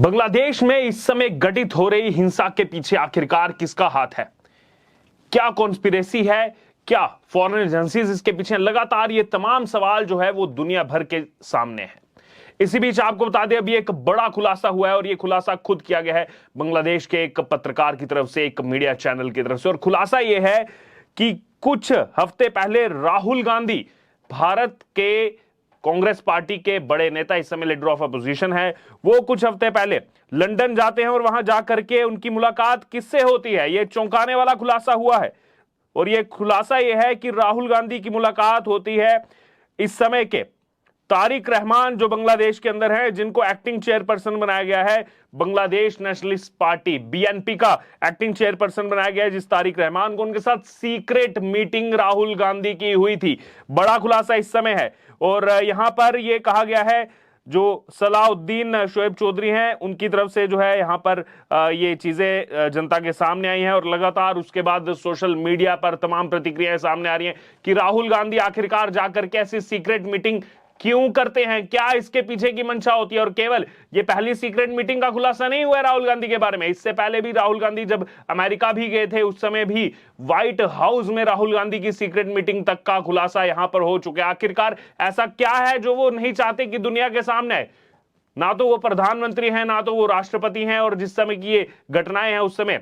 बांग्लादेश में इस समय घटित हो रही हिंसा के पीछे आखिरकार किसका हाथ है? क्या कॉन्स्पिरेसी है? क्या फॉरेन एजेंसीज इसके पीछे? लगातार ये तमाम सवाल जो है वो दुनिया भर के सामने है। इसी बीच आपको बता दें, अभी एक बड़ा खुलासा हुआ है और ये खुलासा खुद किया गया है बांग्लादेश के एक पत्रकार की तरफ से, एक मीडिया चैनल की तरफ से। और खुलासा ये है कि कुछ हफ्ते पहले राहुल गांधी, भारत के कांग्रेस पार्टी के बड़े नेता, इस समय लीडर ऑफ अपोजिशन है, वो कुछ हफ्ते पहले लंदन जाते हैं और वहां जाकर के उनकी मुलाकात किससे होती है? ये चौंकाने वाला खुलासा हुआ है। और ये खुलासा ये है कि राहुल गांधी की मुलाकात होती है इस समय के तारिक रहमान, जो बांग्लादेश के अंदर है, जिनको एक्टिंग चेयरपर्सन बनाया गया है। बांग्लादेश नेशनलिस्ट पार्टी बीएनपी का एक्टिंग चेयरपर्सन बनाया गया है जिस तारिक रहमान को, उनके साथ सीक्रेट मीटिंग राहुल गांधी की हुई थी। बड़ा खुलासा इस समय है। और यहां पर यह कहा गया है, जो सलाउद्दीन शोएब चौधरी हैं, उनकी तरफ से जो है यहां पर ये चीजें जनता के सामने आई हैं। और लगातार उसके बाद सोशल मीडिया पर तमाम प्रतिक्रियाएं सामने आ रही हैं कि राहुल गांधी आखिरकार जाकर के ऐसी सीक्रेट मीटिंग क्यों करते हैं, क्या इसके पीछे की मंशा होती है। और केवल ये पहली सीक्रेट मीटिंग का खुलासा नहीं हुआ है राहुल गांधी के बारे में। इससे पहले भी राहुल गांधी जब अमेरिका भी गए थे, उस समय भी व्हाइट हाउस में राहुल गांधी की सीक्रेट मीटिंग तक का खुलासा यहां पर हो चुका है। आखिरकार ऐसा क्या है जो वो नहीं चाहते कि दुनिया के सामने आए? ना तो वो प्रधानमंत्री हैं, ना तो वो राष्ट्रपति हैं, और जिस समय की ये घटनाएं हैं उस समय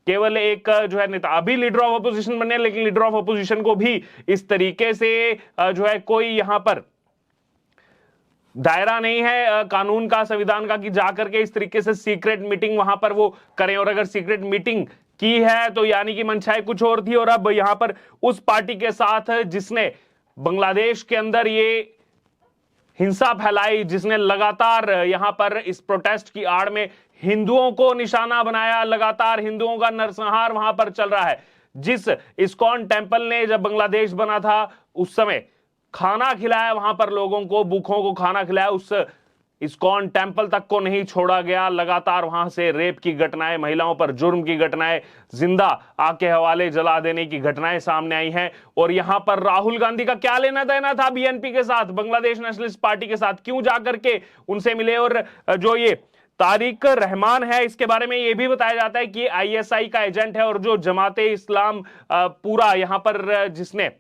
केवल एक जो है नेता, अभी लीडर ऑफ अपोजिशन बने, लेकिन लीडर ऑफ अपोजिशन को भी इस तरीके से जो है कोई यहां पर दायरा नहीं है कानून का, संविधान का, कि जाकर के इस तरीके से सीक्रेट मीटिंग वहां पर वो करें। और अगर सीक्रेट मीटिंग की है तो यानी कि मंशाएं कुछ और थी। और अब यहां पर उस पार्टी के साथ जिसने बांग्लादेश के अंदर ये हिंसा फैलाई, जिसने लगातार यहां पर इस प्रोटेस्ट की आड़ में हिंदुओं को निशाना बनाया, लगातार हिंदुओं का नरसंहार वहां पर चल रहा है। जिस इस्कॉन टेंपल ने जब बांग्लादेश बना था उस समय खाना खिलाया वहां पर लोगों को, भूखों को खाना खिलाया, उस इस्कॉन टेंपल तक को नहीं छोड़ा गया। लगातार वहां से रेप की घटनाएं, महिलाओं पर जुर्म की घटनाएं, जिंदा आग के हवाले जला देने की घटनाएं सामने आई हैं। और यहां पर राहुल गांधी का क्या लेना देना था बीएनपी के साथ, बांग्लादेश नेशनलिस्ट पार्टी के साथ? क्यों जाकर के उनसे मिले? और जो ये तारिक रहमान है, इसके बारे में यह भी बताया जाता है कि आईएसआई का एजेंट है, और जो जमाते इस्लाम पूरा यहां पर जिसने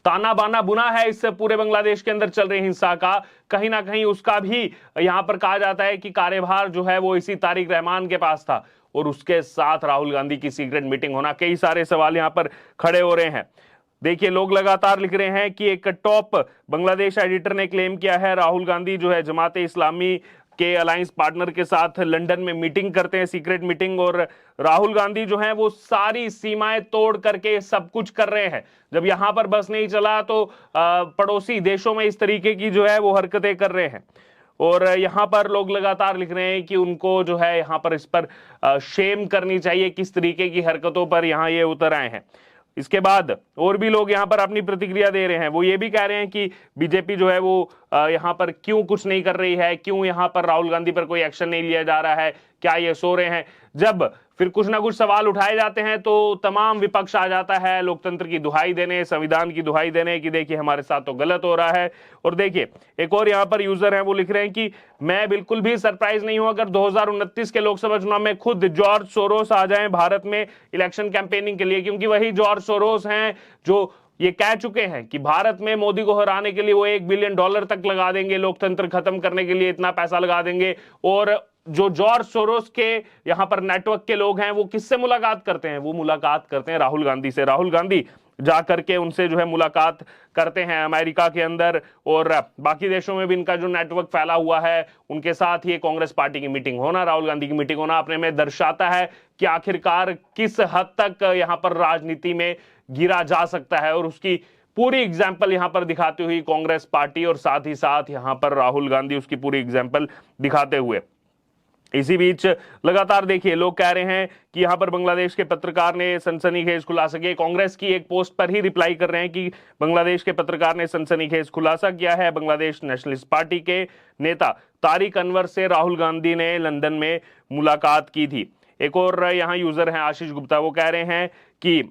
ताना बाना बुना है इस पूरे बांग्लादेश के अंदर चल रही हिंसा का, कहीं ना कहीं उसका भी यहां पर कहा जाता है कि कार्यभार जो है वो इसी तारिक रहमान के पास था। और उसके साथ राहुल गांधी की सीक्रेट मीटिंग होना, कई सारे सवाल यहां पर खड़े हो रहे हैं। देखिए, लोग लगातार लिख रहे हैं कि एक टॉप बांग्लादेश एडिटर ने क्लेम किया है राहुल गांधी जो है जमाते इस्लामी के अलायंस पार्टनर के साथ लंदन में मीटिंग करते हैं, सीक्रेट मीटिंग, और राहुल गांधी जो है वो सारी सीमाएं तोड़ करके सब कुछ कर रहे हैं। जब यहां पर बस नहीं चला तो पड़ोसी देशों में इस तरीके की जो है वो हरकतें कर रहे हैं। और यहां पर लोग लगातार लिख रहे हैं कि उनको जो है यहां पर इस पर शेम करनी चाहिए, किस तरीके की हरकतों पर यहां ये उतर आए हैं। इसके बाद और भी लोग यहां पर अपनी प्रतिक्रिया दे रहे हैं। वो ये भी कह रहे हैं कि बीजेपी जो है वो यहां पर क्यों कुछ नहीं कर रही है, क्यों यहां पर राहुल गांधी पर कोई एक्शन नहीं लिया जा रहा है, क्या ये सो रहे हैं? जब फिर कुछ ना कुछ सवाल उठाए जाते हैं तो तमाम विपक्ष आ जाता है लोकतंत्र की दुहाई देने, संविधान की दुहाई देने कि देखिए हमारे साथ तो गलत हो रहा है। और देखिए, एक और यहां पर यूजर है, वो लिख रहे हैं कि मैं बिल्कुल भी सरप्राइज नहीं हूं अगर 2029 के लोकसभा चुनाव में खुद जॉर्ज सोरोस आ जाएं भारत में इलेक्शन कैंपेनिंग के लिए, क्योंकि वही जॉर्ज सोरोस हैं जो ये कह चुके हैं कि भारत में मोदी को हराने के लिए वो $1 बिलियन तक लगा देंगे, लोकतंत्र खत्म करने के लिए इतना पैसा लगा देंगे। और जो जॉर्ज सोरोस के यहां पर नेटवर्क के लोग हैं वो किससे मुलाकात करते हैं? वो मुलाकात करते हैं राहुल गांधी से। राहुल गांधी जाकर के उनसे जो है मुलाकात करते हैं अमेरिका के अंदर, और बाकी देशों में भी इनका जो नेटवर्क फैला हुआ है उनके साथ ये कांग्रेस पार्टी की मीटिंग होना, राहुल गांधी की मीटिंग होना अपने में दर्शाता है कि आखिरकार किस हद तक यहां पर राजनीति में गिरा जा सकता है। और उसकी पूरी एग्जाम्पल यहां पर दिखाती हुई कांग्रेस पार्टी, और साथ ही साथ यहां पर राहुल गांधी उसकी पूरी एग्जाम्पल दिखाते हुए। इसी बीच लगातार देखिए लोग कह रहे हैं कि यहां पर बांग्लादेश के पत्रकार ने सनसनीखेज खुलासा किया। कांग्रेस की एक पोस्ट पर ही रिप्लाई कर रहे हैं कि बांग्लादेश के पत्रकार ने सनसनीखेज खुलासा किया है। बांग्लादेश नेशनलिस्ट पार्टी के नेता तारिक अनवर से राहुल गांधी ने लंदन में मुलाकात की थी। एक और यहां यूजर हैं आशीष गुप्ता, वो कह रहे हैं कि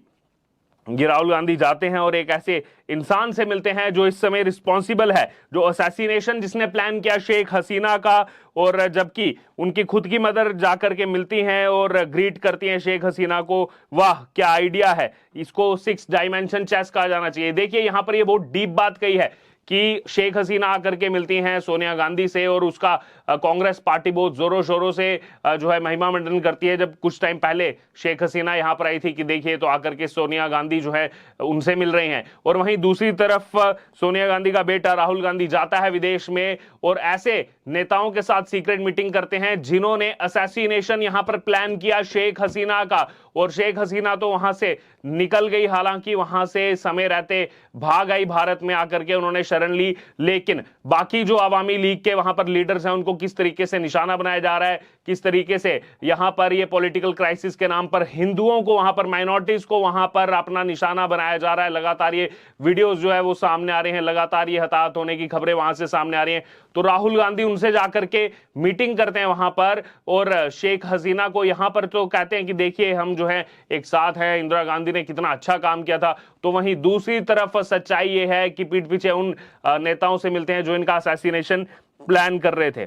ये राहुल गांधी जाते हैं और एक ऐसे इंसान से मिलते हैं जो इस समय रिस्पॉन्सिबल है, जो असैसिनेशन जिसने प्लान किया शेख हसीना का, और जबकि उनकी खुद की मदर जाकर के मिलती हैं और ग्रीट करती हैं शेख हसीना को। वाह क्या आइडिया है, इसको 6 डायमेंशन चेस कहा जाना चाहिए। देखिए यहां पर ये बहुत डीप बात कही है कि शेख हसीना आकर के मिलती हैं सोनिया गांधी से और उसका कांग्रेस पार्टी बहुत जोरों शोरों से जो है महिमा मंडन करती है। जब कुछ टाइम पहले शेख हसीना यहां पर आई थी कि देखिए तो आकर के सोनिया गांधी जो है उनसे मिल रहे हैं, और वहीं दूसरी तरफ सोनिया गांधी का बेटा राहुल गांधी जाता है विदेश में और ऐसे नेताओं के साथ सीक्रेट मीटिंग करते हैं जिन्होंने असैसिनेशन यहां पर प्लान किया शेख हसीना का। और शेख हसीना तो वहां से निकल गई, हालांकि वहां से समय रहते भाग आई भारत में, आकर के उन्होंने शरण ली। लेकिन बाकी जो अवामी लीग के वहां पर लीडर्स हैं उनको किस तरीके से निशाना बनाया जा रहा है, किस तरीके से यहां पर ये पॉलिटिकल क्राइसिस के नाम पर हिंदुओं को, वहां पर माइनॉरिटीज को वहां पर अपना निशाना बनाया जा रहा है। लगातार ये वीडियोस जो है वो सामने आ रहे हैं, लगातार ये हताहत होने की खबरें वहां से सामने आ रही हैं। तो राहुल गांधी उनसे जाकर के मीटिंग करते हैं वहां पर, और शेख हसीना को यहां पर तो कहते हैं कि देखिए हम जो है एक साथ हैं, इंदिरा गांधी ने कितना अच्छा काम किया था। तो वहीं दूसरी तरफ सच्चाई ये है कि पीठ पीछे उन नेताओं से मिलते हैं जो इनका असैसिनेशन प्लान कर रहे थे।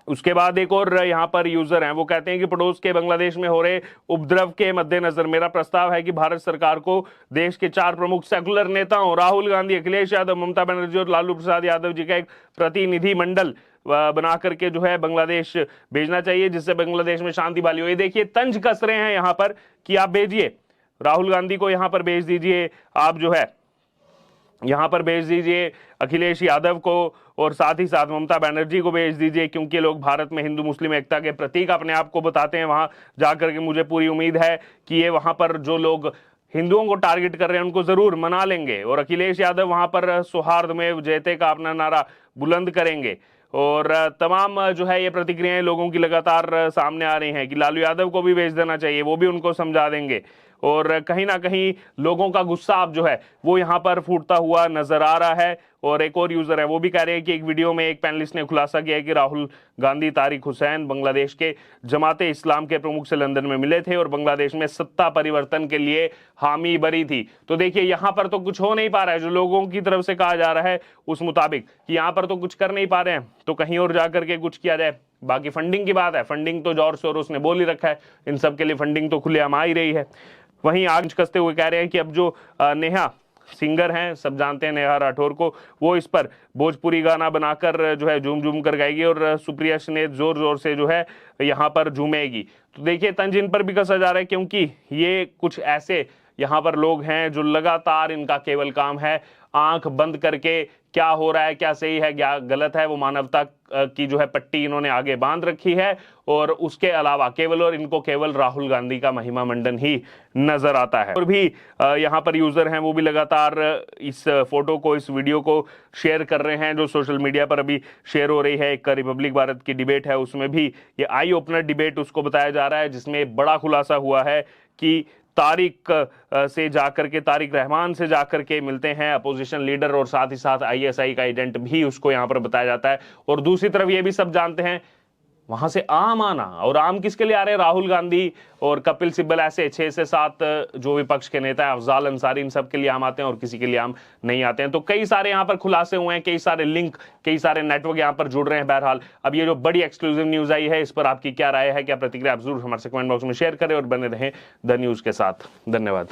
उसके बाद एक और यहां पर यूजर हैं, वो कहते हैं कि पड़ोस के बांग्लादेश में हो रहे उपद्रव के मद्देनजर मेरा प्रस्ताव है कि भारत सरकार को देश के 4 प्रमुख सेकुलर नेताओं राहुल गांधी, अखिलेश यादव, ममता बनर्जी और लालू प्रसाद यादव जी का एक प्रतिनिधि मंडल बना करके जो है बांग्लादेश भेजना चाहिए, जिससे बांग्लादेश में शांति बहाली हो। ये देखिए तंज कस रहे हैं यहां पर कि आप भेजिए राहुल गांधी को, यहां पर भेज दीजिए, आप जो है यहां पर भेज दीजिए अखिलेश यादव को, और साथ ही साथ ममता बनर्जी को भेज दीजिए, क्योंकि लोग भारत में हिंदू मुस्लिम एकता के प्रतीक अपने आप को बताते हैं। वहां जाकर के मुझे पूरी उम्मीद है कि ये वहां पर जो लोग हिंदुओं को टारगेट कर रहे हैं उनको जरूर मना लेंगे, और अखिलेश यादव वहां पर सौहार्द में जयते का अपना नारा बुलंद करेंगे। और तमाम जो है ये प्रतिक्रियाएं लोगों की लगातार सामने आ रही हैं कि लालू यादव को भी भेज देना चाहिए, वो भी उनको समझा देंगे। और कहीं ना कहीं लोगों का गुस्सा अब जो है वो यहां पर फूटता हुआ नजर आ रहा है। और एक और यूजर है वो भी कह रहे हैं कि एक वीडियो में एक पैनलिस्ट ने खुलासा किया है कि राहुल गांधी तारिक हुसैन बांग्लादेश के जमाते इस्लाम के प्रमुख से लंदन में मिले थे और बांग्लादेश में सत्ता परिवर्तन के लिए हामी भरी थी। तो देखिए यहां पर तो कुछ हो नहीं पा रहा है, जो लोगों की तरफ से कहा जा रहा है उस मुताबिक कि यहां पर तो कुछ कर नहीं पा रहे हैं, तो कहीं और जाकर के कुछ किया जाए। बाकी फंडिंग की बात है, फंडिंग तो जॉर्ज सोरोस ने बोल ही रखा है, इन सब के लिए फंडिंग तो खुलेआम आ ही रही है। वहीं आग कसते हुए कह रहे हैं कि अब जो नेहा सिंगर हैं, सब जानते हैं नेहा राठौर को, वो इस पर भोजपुरी गाना बनाकर जो है झूम झूम कर गाएगी और सुप्रिया स्नेह जोर जोर से जो है यहाँ पर झूमेगी। तो देखिए तंज इन पर भी कसा जा रहा है, क्योंकि ये कुछ ऐसे यहाँ पर लोग हैं जो लगातार इनका केवल काम है आंख बंद करके क्या हो रहा है, क्या सही है, क्या गलत है, वो मानवता की जो है पट्टी इन्होंने आगे बांध रखी है। और उसके अलावा केवल और इनको केवल राहुल गांधी का महिमा मंडन ही नजर आता है। और भी यहाँ पर यूजर हैं वो भी लगातार इस फोटो को, इस वीडियो को शेयर कर रहे हैं, जो सोशल मीडिया पर अभी शेयर हो रही है। एक रिपब्लिक भारत की डिबेट है, उसमें भी ये आई ओपनर डिबेट उसको बताया जा रहा है, जिसमें बड़ा खुलासा हुआ है कि तारिक से जाकर के, तारिक रहमान से जाकर के मिलते हैं अपोजिशन लीडर, और साथ ही साथ आईएसआई का एजेंट भी उसको यहां पर बताया जाता है। और दूसरी तरफ ये भी सब जानते हैं वहां से आम आना, और आम किसके लिए आ रहे हैं, राहुल गांधी और कपिल सिब्बल, ऐसे 6 से 7 जो विपक्ष के नेता है, अफजाल अंसारी, इन सब के लिए आम आते हैं और किसी के लिए आम नहीं आते हैं। तो कई सारे यहाँ पर खुलासे हुए हैं, कई सारे लिंक, कई सारे नेटवर्क यहाँ पर जुड़ रहे हैं। बहरहाल अब ये जो बड़ी एक्सक्लूसिव न्यूज आई है, इस पर आपकी क्या राय है, क्या प्रतिक्रिया, आप जरूर हमारे कमेंट बॉक्स में शेयर करें और बने रहें द न्यूज के साथ। धन्यवाद।